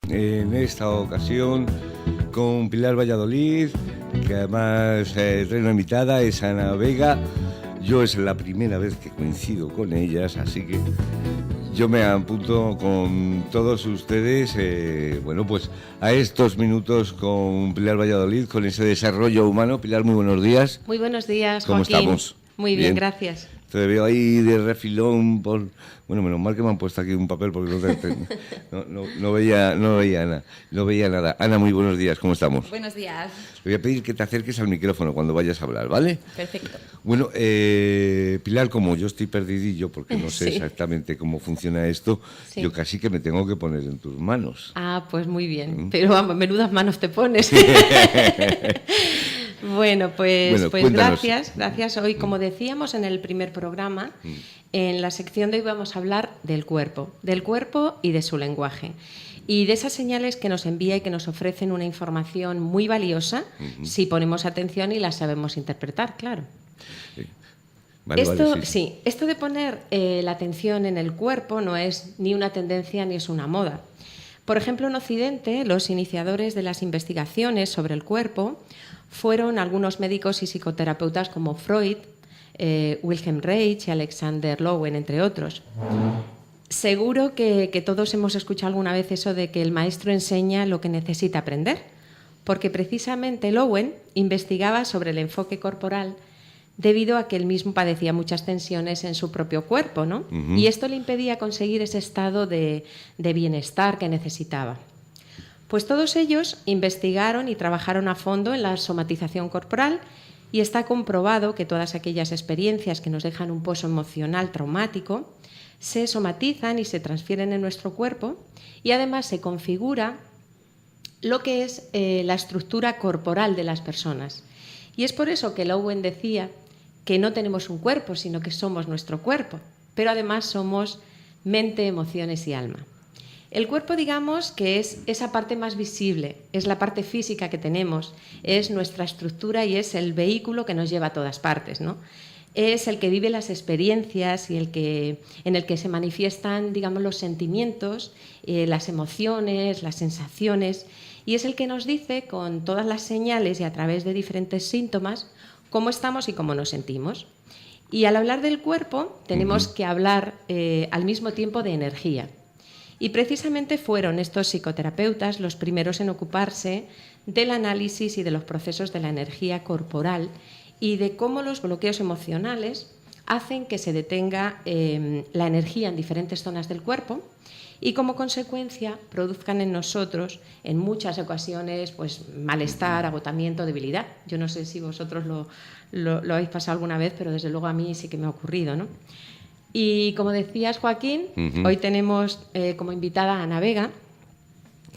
en esta ocasión con Pilar Valladolid, que además trae una invitada, es Ana Vega. Yo es la primera vez que coincido con ellas, así que yo me apunto con todos ustedes, pues a estos minutos con Pilar Valladolid, con ese desarrollo humano. Pilar, muy buenos días. Muy buenos días, ¿Cómo Joaquín? estamos? Muy bien, gracias. Te veo ahí de refilón por... Bueno, menos mal que me han puesto aquí un papel porque no veía nada. Ana, muy buenos días, ¿cómo estamos? Buenos días. Te voy a pedir que te acerques al micrófono cuando vayas a hablar, ¿vale? Perfecto. Bueno, Pilar, como yo estoy perdidillo porque no sé exactamente cómo funciona esto, yo casi que me tengo que poner en tus manos. Ah, pues muy bien, pero a menudas manos te pones. Bueno, pues gracias. Hoy, como decíamos en el primer programa, en la sección de hoy vamos a hablar del cuerpo y de su lenguaje. Y de esas señales que nos envía y que nos ofrecen una información muy valiosa si ponemos atención y la sabemos interpretar, claro. Esto de poner la atención en el cuerpo no es ni una tendencia ni es una moda. Por ejemplo, en Occidente, los iniciadores de las investigaciones sobre el cuerpo fueron algunos médicos y psicoterapeutas como Freud, Wilhelm Reich y Alexander Lowen, entre otros. Seguro que todos hemos escuchado alguna vez eso de que el maestro enseña lo que necesita aprender, porque precisamente Lowen investigaba sobre el enfoque corporal debido a que él mismo padecía muchas tensiones en su propio cuerpo, ¿no? Y esto le impedía conseguir ese estado de bienestar que necesitaba. Pues todos ellos investigaron y trabajaron a fondo en la somatización corporal y está comprobado que todas aquellas experiencias que nos dejan un pozo emocional traumático se somatizan y se transfieren en nuestro cuerpo y además se configura lo que es la estructura corporal de las personas. Y es por eso que Lowen decía que no tenemos un cuerpo, sino que somos nuestro cuerpo, pero además somos mente, emociones y alma. El cuerpo, digamos, que es esa parte más visible, es la parte física que tenemos, es nuestra estructura y es el vehículo que nos lleva a todas partes, ¿no? Es el que vive las experiencias y en el que se manifiestan, digamos, los sentimientos, las emociones, las sensaciones, y es el que nos dice con todas las señales y a través de diferentes síntomas cómo estamos y cómo nos sentimos. Y al hablar del cuerpo tenemos que hablar al mismo tiempo de energía. Y precisamente fueron estos psicoterapeutas los primeros en ocuparse del análisis y de los procesos de la energía corporal y de cómo los bloqueos emocionales hacen que se detenga la energía en diferentes zonas del cuerpo y como consecuencia produzcan en nosotros en muchas ocasiones pues malestar, agotamiento, debilidad. Yo no sé si vosotros lo habéis pasado alguna vez, pero desde luego a mí sí que me ha ocurrido, ¿no? Y como decías, Joaquín, hoy tenemos como invitada a Ana Vega.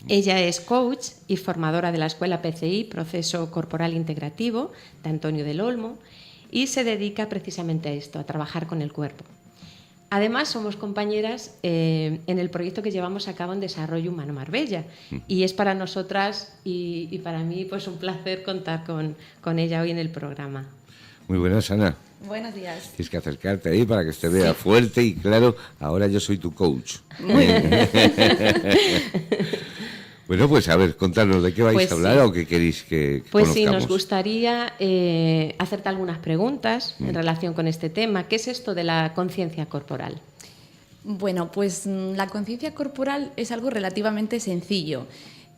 Ella es coach y formadora de la Escuela PCI, Proceso Corporal Integrativo, de Antonio del Olmo, y se dedica precisamente a esto, a trabajar con el cuerpo. Además, somos compañeras en el proyecto que llevamos a cabo en Desarrollo Humano Marbella, y es para nosotras y para mí pues un placer contar con ella hoy en el programa. Muy buenas, Ana. Buenos días. Tienes que acercarte ahí para que se vea fuerte y claro. Ahora yo soy tu coach. Muy bien. Bueno, pues a ver, contadnos de qué vais a hablar o qué queréis que pues conozcamos. Sí, nos gustaría hacerte algunas preguntas en relación con este tema. ¿Qué es esto de la conciencia corporal? Bueno, pues la conciencia corporal es algo relativamente sencillo.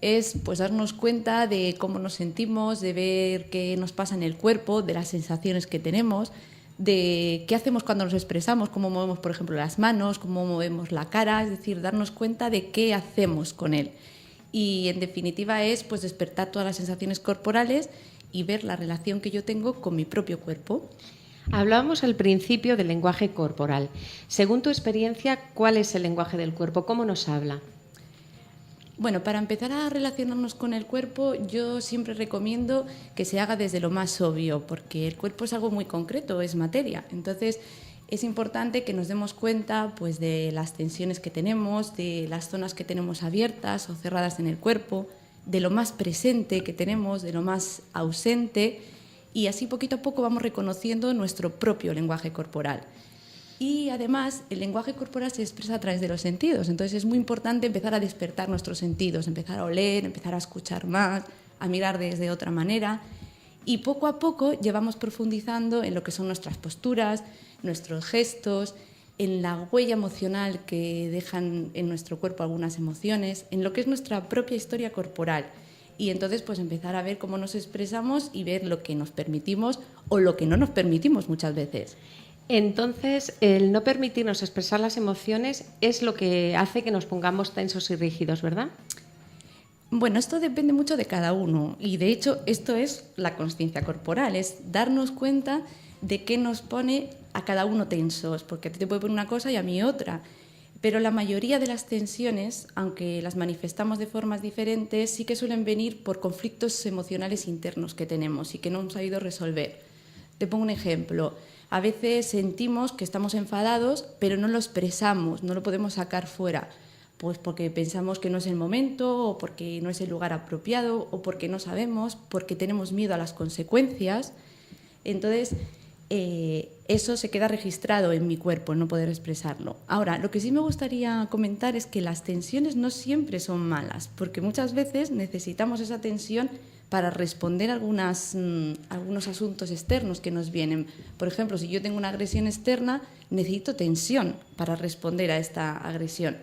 Es pues darnos cuenta de cómo nos sentimos, de ver qué nos pasa en el cuerpo, de las sensaciones que tenemos, de qué hacemos cuando nos expresamos, cómo movemos, por ejemplo, las manos, cómo movemos la cara, es decir, darnos cuenta de qué hacemos con él. Y en definitiva es pues despertar todas las sensaciones corporales y ver la relación que yo tengo con mi propio cuerpo. Hablábamos al principio del lenguaje corporal. Según tu experiencia, ¿cuál es el lenguaje del cuerpo? ¿Cómo nos habla? Bueno, para empezar a relacionarnos con el cuerpo, yo siempre recomiendo que se haga desde lo más obvio, porque el cuerpo es algo muy concreto, es materia. Entonces, es importante que nos demos cuenta pues, de las tensiones que tenemos, de las zonas que tenemos abiertas o cerradas en el cuerpo, de lo más presente que tenemos, de lo más ausente, y así poquito a poco vamos reconociendo nuestro propio lenguaje corporal. Y además el lenguaje corporal se expresa a través de los sentidos, entonces es muy importante empezar a despertar nuestros sentidos, empezar a oler, empezar a escuchar más, a mirar desde otra manera, y poco a poco llevamos profundizando en lo que son nuestras posturas, nuestros gestos, en la huella emocional que dejan en nuestro cuerpo algunas emociones, en lo que es nuestra propia historia corporal. Y entonces pues empezar a ver cómo nos expresamos y ver lo que nos permitimos o lo que no nos permitimos muchas veces. Entonces, el no permitirnos expresar las emociones es lo que hace que nos pongamos tensos y rígidos, ¿verdad? Bueno, esto depende mucho de cada uno y de hecho esto es la consciencia corporal, es darnos cuenta de qué nos pone a cada uno tensos, porque a ti te puede poner una cosa y a mí otra. Pero la mayoría de las tensiones, aunque las manifestamos de formas diferentes, sí que suelen venir por conflictos emocionales internos que tenemos y que no hemos sabido resolver. Te pongo un ejemplo. A veces sentimos que estamos enfadados, pero no lo expresamos, no lo podemos sacar fuera, pues porque pensamos que no es el momento, o porque no es el lugar apropiado, o porque no sabemos, porque tenemos miedo a las consecuencias. Entonces, eso se queda registrado en mi cuerpo, no poder expresarlo. Ahora, lo que sí me gustaría comentar es que las tensiones no siempre son malas, porque muchas veces necesitamos esa tensión para responder a algunos asuntos externos que nos vienen. Por ejemplo, si yo tengo una agresión externa, necesito tensión para responder a esta agresión.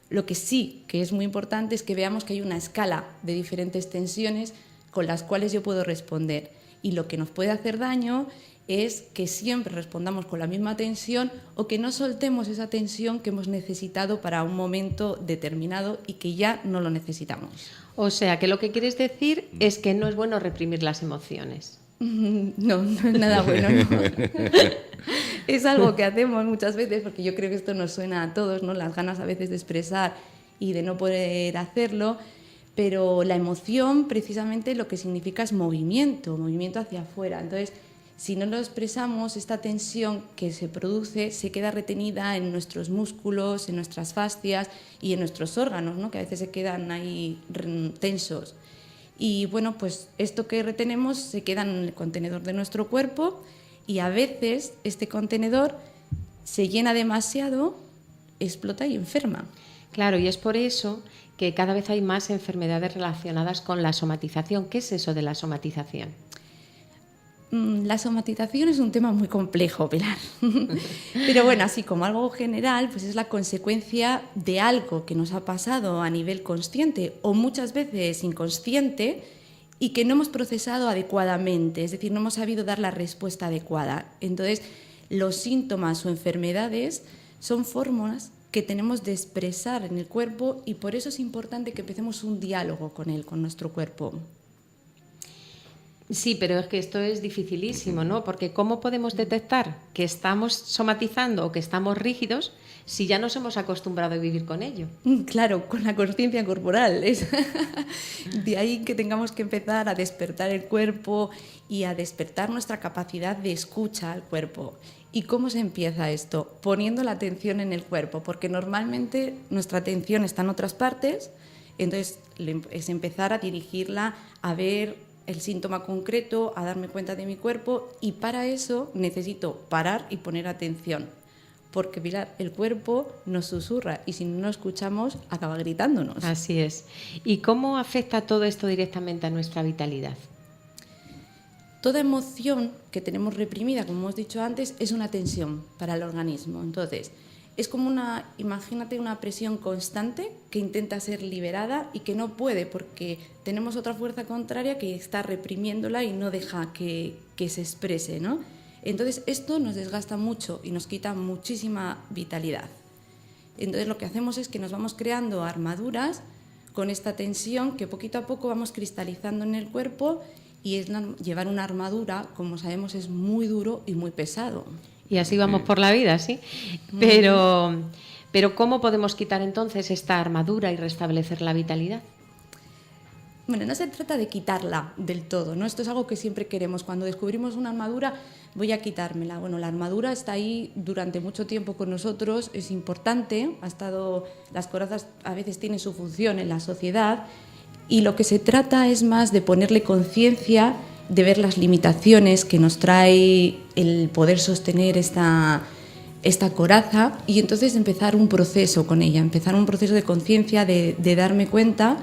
Lo que sí que es muy importante es que veamos que hay una escala de diferentes tensiones con las cuales yo puedo responder. Y lo que nos puede hacer daño es que siempre respondamos con la misma tensión o que no soltemos esa tensión que hemos necesitado para un momento determinado y que ya no lo necesitamos. O sea, que lo que quieres decir es que no es bueno reprimir las emociones. No, no es nada bueno, no. Es algo que hacemos muchas veces, porque yo creo que esto nos suena a todos, ¿no? Las ganas a veces de expresar y de no poder hacerlo, pero la emoción precisamente lo que significa es movimiento hacia afuera. Entonces, si no lo expresamos, esta tensión que se produce se queda retenida en nuestros músculos, en nuestras fascias y en nuestros órganos, ¿no? Que a veces se quedan ahí tensos. Y bueno, pues esto que retenemos se queda en el contenedor de nuestro cuerpo y a veces este contenedor se llena demasiado, explota y enferma. Claro, y es por eso que cada vez hay más enfermedades relacionadas con la somatización. ¿Qué es eso de la somatización? La somatización es un tema muy complejo, Pilar. Pero bueno, así como algo general, pues es la consecuencia de algo que nos ha pasado a nivel consciente o muchas veces inconsciente y que no hemos procesado adecuadamente, es decir, no hemos sabido dar la respuesta adecuada. Entonces, los síntomas o enfermedades son formas que tenemos de expresar en el cuerpo y por eso es importante que empecemos un diálogo con él, con nuestro cuerpo. Sí, pero es que esto es dificilísimo, ¿no? Porque ¿cómo podemos detectar que estamos somatizando o que estamos rígidos si ya nos hemos acostumbrado a vivir con ello? Claro, con la consciencia corporal. Es de ahí que tengamos que empezar a despertar el cuerpo y a despertar nuestra capacidad de escucha al cuerpo. ¿Y cómo se empieza esto? Poniendo la atención en el cuerpo, porque normalmente nuestra atención está en otras partes, entonces es empezar a dirigirla a ver el síntoma concreto, a darme cuenta de mi cuerpo y para eso necesito parar y poner atención. Porque, Pilar, el cuerpo nos susurra y si no lo escuchamos, acaba gritándonos. Así es. ¿Y cómo afecta todo esto directamente a nuestra vitalidad? Toda emoción que tenemos reprimida, como hemos dicho antes, es una tensión para el organismo. Entonces, es como imagínate una presión constante que intenta ser liberada y que no puede porque tenemos otra fuerza contraria que está reprimiéndola y no deja que se exprese, ¿no? Entonces esto nos desgasta mucho y nos quita muchísima vitalidad. Entonces lo que hacemos es que nos vamos creando armaduras con esta tensión que poquito a poco vamos cristalizando en el cuerpo y llevar una armadura, como sabemos, es muy duro y muy pesado. Y así vamos por la vida, ¿sí? Pero ¿cómo podemos quitar entonces esta armadura y restablecer la vitalidad? Bueno, no se trata de quitarla del todo, ¿no? Esto es algo que siempre queremos. Cuando descubrimos una armadura, voy a quitármela. Bueno, la armadura está ahí durante mucho tiempo con nosotros, es importante, las corazas a veces tienen su función en la sociedad y lo que se trata es más de ponerle conciencia, de ver las limitaciones que nos trae el poder sostener esta esta coraza y entonces empezar un proceso con ella, empezar un proceso de conciencia, de darme cuenta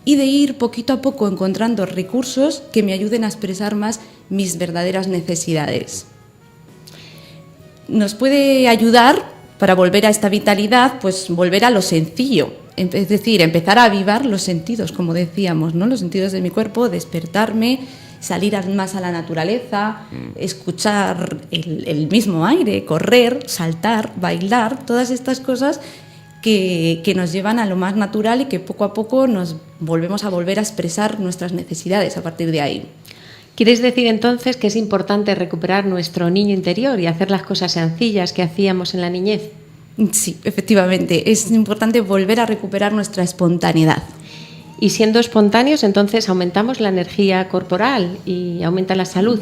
y de ir poquito a poco encontrando recursos que me ayuden a expresar más mis verdaderas necesidades. Nos puede ayudar para volver a esta vitalidad, pues volver a lo sencillo, es decir, empezar a avivar los sentidos, como decíamos, ¿no? Los sentidos de mi cuerpo, despertarme, salir más a la naturaleza, escuchar el mismo aire, correr, saltar, bailar, todas estas cosas que nos llevan a lo más natural y que poco a poco nos volvemos a volver a expresar nuestras necesidades a partir de ahí. ¿Quieres decir entonces que es importante recuperar nuestro niño interior y hacer las cosas sencillas que hacíamos en la niñez? Sí, efectivamente, es importante volver a recuperar nuestra espontaneidad. Y siendo espontáneos, entonces aumentamos la energía corporal y aumenta la salud.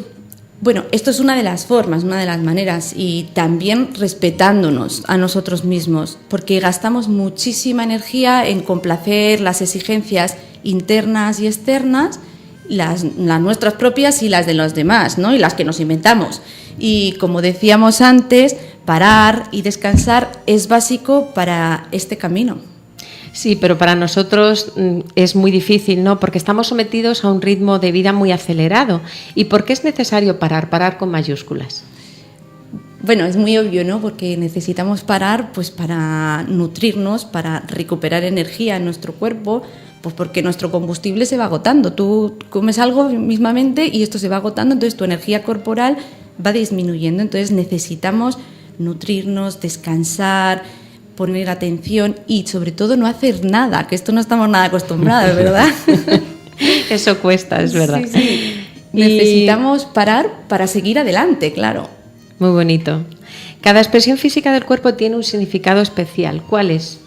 Bueno, esto es una de las formas, una de las maneras, y también respetándonos a nosotros mismos, porque gastamos muchísima energía en complacer las exigencias internas y externas, las nuestras propias y las de los demás, ¿no? Y las que nos inventamos. Y como decíamos antes, parar y descansar es básico para este camino. Sí, pero para nosotros es muy difícil, ¿no? Porque estamos sometidos a un ritmo de vida muy acelerado. ¿Y por qué es necesario parar? Parar con mayúsculas. Bueno, es muy obvio, ¿no? Porque necesitamos parar pues para nutrirnos, para recuperar energía en nuestro cuerpo, pues porque nuestro combustible se va agotando. Tú comes algo mismamente y esto se va agotando, entonces tu energía corporal va disminuyendo. Entonces necesitamos nutrirnos, descansar, poner atención y sobre todo no hacer nada, que esto no estamos nada acostumbrados, ¿verdad? Eso cuesta, es verdad. Sí, sí. Necesitamos parar para seguir adelante, claro. Muy bonito. Cada expresión física del cuerpo tiene un significado especial. ¿Cuál es?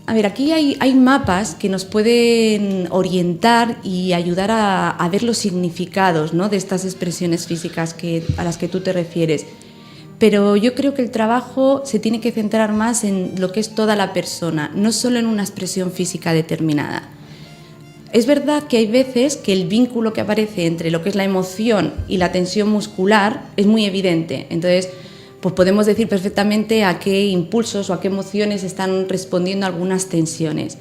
A ver, aquí hay mapas que nos pueden orientar y ayudar a ver los significados, ¿no?, de estas expresiones físicas a las que tú te refieres. Pero yo creo que el trabajo se tiene que centrar más en lo que es toda la persona, no solo en una expresión física determinada. Es verdad que hay veces que el vínculo que aparece entre lo que es la emoción y la tensión muscular es muy evidente. Entonces, pues podemos decir perfectamente a qué impulsos o a qué emociones están respondiendo algunas tensiones.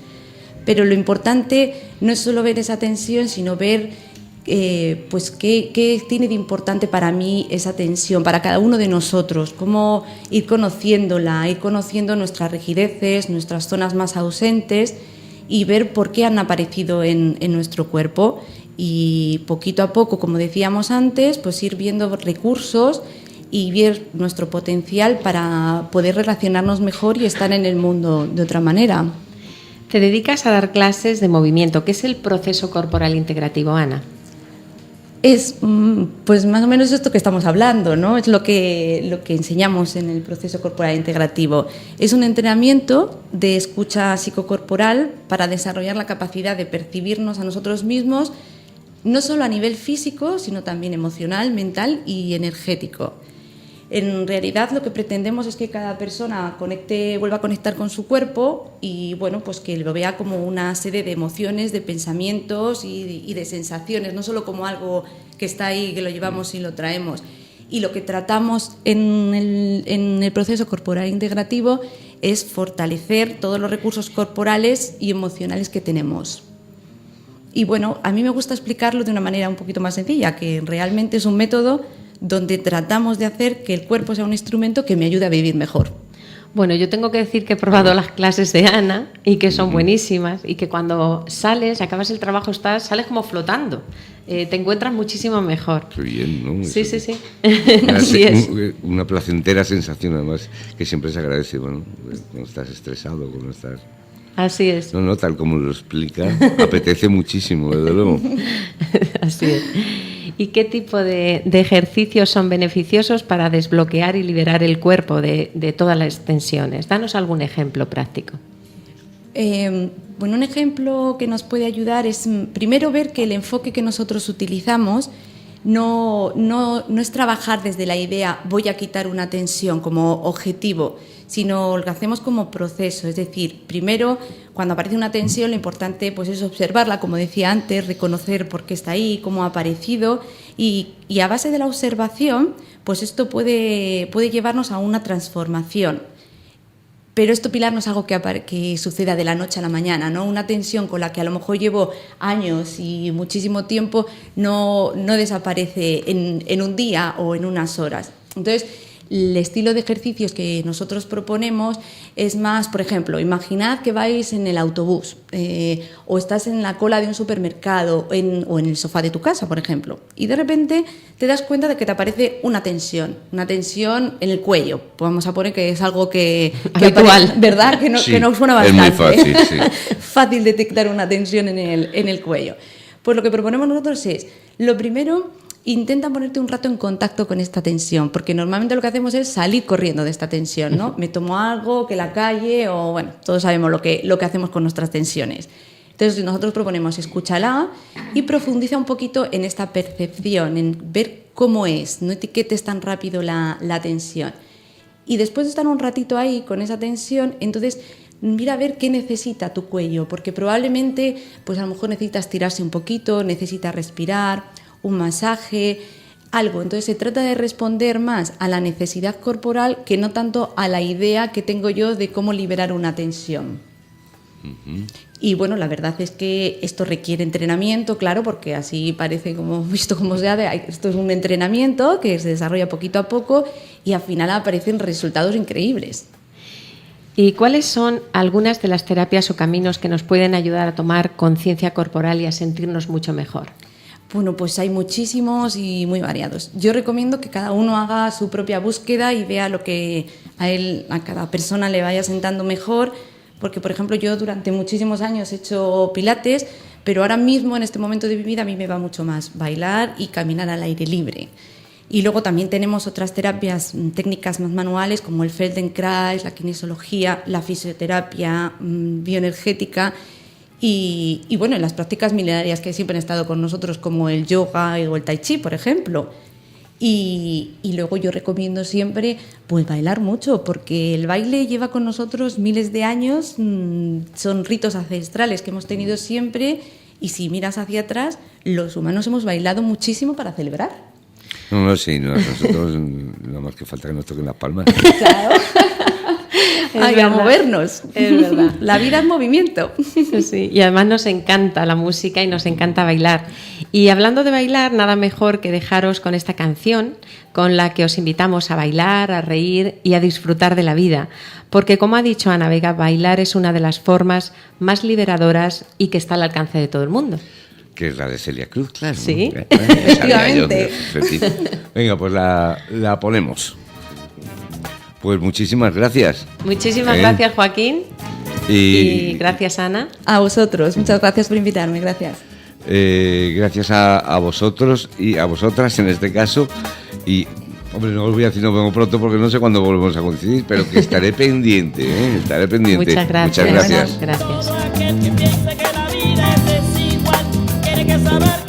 Pero lo importante no es solo ver esa tensión, sino ver pues qué tiene de importante para mí esa tensión, para cada uno de nosotros, cómo ir conociéndola, ir conociendo nuestras rigideces, nuestras zonas más ausentes y ver por qué han aparecido en nuestro cuerpo y poquito a poco, como decíamos antes, pues ir viendo recursos y ver nuestro potencial para poder relacionarnos mejor y estar en el mundo de otra manera. Te dedicas a dar clases de movimiento. ¿Qué es el proceso corporal integrativo, Ana? Es pues más o menos esto que estamos hablando, ¿no? Es lo que enseñamos en el proceso corporal integrativo. Es un entrenamiento de escucha psicocorporal para desarrollar la capacidad de percibirnos a nosotros mismos, no solo a nivel físico, sino también emocional, mental y energético. En realidad lo que pretendemos es que cada persona vuelva a conectar con su cuerpo y bueno, pues que lo vea como una serie de emociones, de pensamientos y de sensaciones, no solo como algo que está ahí, que lo llevamos y lo traemos. Y lo que tratamos en el proceso corporal integrativo es fortalecer todos los recursos corporales y emocionales que tenemos. Y bueno, a mí me gusta explicarlo de una manera un poquito más sencilla, que realmente es un método donde tratamos de hacer que el cuerpo sea un instrumento que me ayude a vivir mejor. Bueno, yo tengo que decir que he probado las clases de Ana y que son buenísimas y que cuando sales, acabas el trabajo, sales como flotando. Te encuentras muchísimo mejor. Qué bien, ¿no? Sí, sí, sí. Así es. Una placentera sensación, además, que siempre se agradece, bueno, cuando estás estresado, cuando estás... Así es. No, tal como lo explica, apetece muchísimo, desde luego. Así es. ¿Y qué tipo de ejercicios son beneficiosos para desbloquear y liberar el cuerpo de todas las tensiones? Danos algún ejemplo práctico. Bueno, un ejemplo que nos puede ayudar es primero ver que el enfoque que nosotros utilizamos no es trabajar desde la idea voy a quitar una tensión como objetivo, sino lo que hacemos como proceso. Es decir, primero, cuando aparece una tensión, lo importante pues, es observarla, como decía antes, reconocer por qué está ahí, cómo ha aparecido y a base de la observación pues esto puede llevarnos a una transformación. Pero esto, Pilar, no es algo que suceda de la noche a la mañana, ¿no? Una tensión con la que a lo mejor llevo años y muchísimo tiempo no desaparece en un día o en unas horas. Entonces, el estilo de ejercicios que nosotros proponemos es más, por ejemplo, imaginad que vais en el autobús o estás en la cola de un supermercado o en el sofá de tu casa, por ejemplo, y de repente te das cuenta de que te aparece una tensión en el cuello. Vamos a poner que es algo que habitual, ¿verdad? Que nos suena bastante. Es muy fácil, sí. Fácil detectar una tensión en el cuello. Pues lo que proponemos nosotros es, lo primero, intenta ponerte un rato en contacto con esta tensión, porque normalmente lo que hacemos es salir corriendo de esta tensión, ¿no? Me tomo algo, que la calle, o bueno, todos sabemos lo que hacemos con nuestras tensiones. Entonces nosotros proponemos escúchala y profundiza un poquito en esta percepción, en ver cómo es, no etiquetes tan rápido la tensión. Y después de estar un ratito ahí con esa tensión, entonces mira a ver qué necesita tu cuello, porque probablemente pues a lo mejor necesita estirarse un poquito, necesita respirar, un masaje, algo. Entonces se trata de responder más a la necesidad corporal que no tanto a la idea que tengo yo de cómo liberar una tensión. Uh-huh. Y bueno, la verdad es que esto requiere entrenamiento, claro, porque así parece como visto como sea, esto es un entrenamiento que se desarrolla poquito a poco y al final aparecen resultados increíbles. ¿Y cuáles son algunas de las terapias o caminos que nos pueden ayudar a tomar conciencia corporal y a sentirnos mucho mejor? Bueno, pues hay muchísimos y muy variados. Yo recomiendo que cada uno haga su propia búsqueda y vea lo que a cada persona le vaya sentando mejor, porque, por ejemplo, yo durante muchísimos años he hecho pilates, pero ahora mismo, en este momento de mi vida, a mí me va mucho más bailar y caminar al aire libre. Y luego también tenemos otras terapias, técnicas más manuales, como el Feldenkrais, la kinesiología, la fisioterapia bioenergética. Y bueno, en las prácticas milenarias que siempre han estado con nosotros, como el yoga o el tai chi, por ejemplo. Y luego yo recomiendo siempre pues bailar mucho, porque el baile lleva con nosotros miles de años, son ritos ancestrales que hemos tenido siempre, y si miras hacia atrás, los humanos hemos bailado muchísimo para celebrar. Sí, nosotros nada más que falta que nos toquen las palmas. Claro. Hay a movernos. Es verdad. La vida es movimiento. Sí, y además nos encanta la música y nos encanta bailar. Y hablando de bailar, nada mejor que dejaros con esta canción con la que os invitamos a bailar, a reír y a disfrutar de la vida. Porque, como ha dicho Ana Vega, bailar es una de las formas más liberadoras y que está al alcance de todo el mundo. Que es la de Celia Cruz, claro. Sí, efectivamente. Venga, pues la ponemos. Pues muchísimas gracias. Muchísimas gracias, Joaquín. Y gracias, Ana. A vosotros. Muchas gracias por invitarme. Gracias. Gracias a vosotros y a vosotras en este caso. Y, hombre, no os voy a decir nos vemos pronto porque no sé cuándo volvemos a coincidir, pero que estaré pendiente, estaré pendiente. Muchas gracias. Muchas gracias. Gracias. Todo aquel que piensa que la vida es desigual, tiene que saber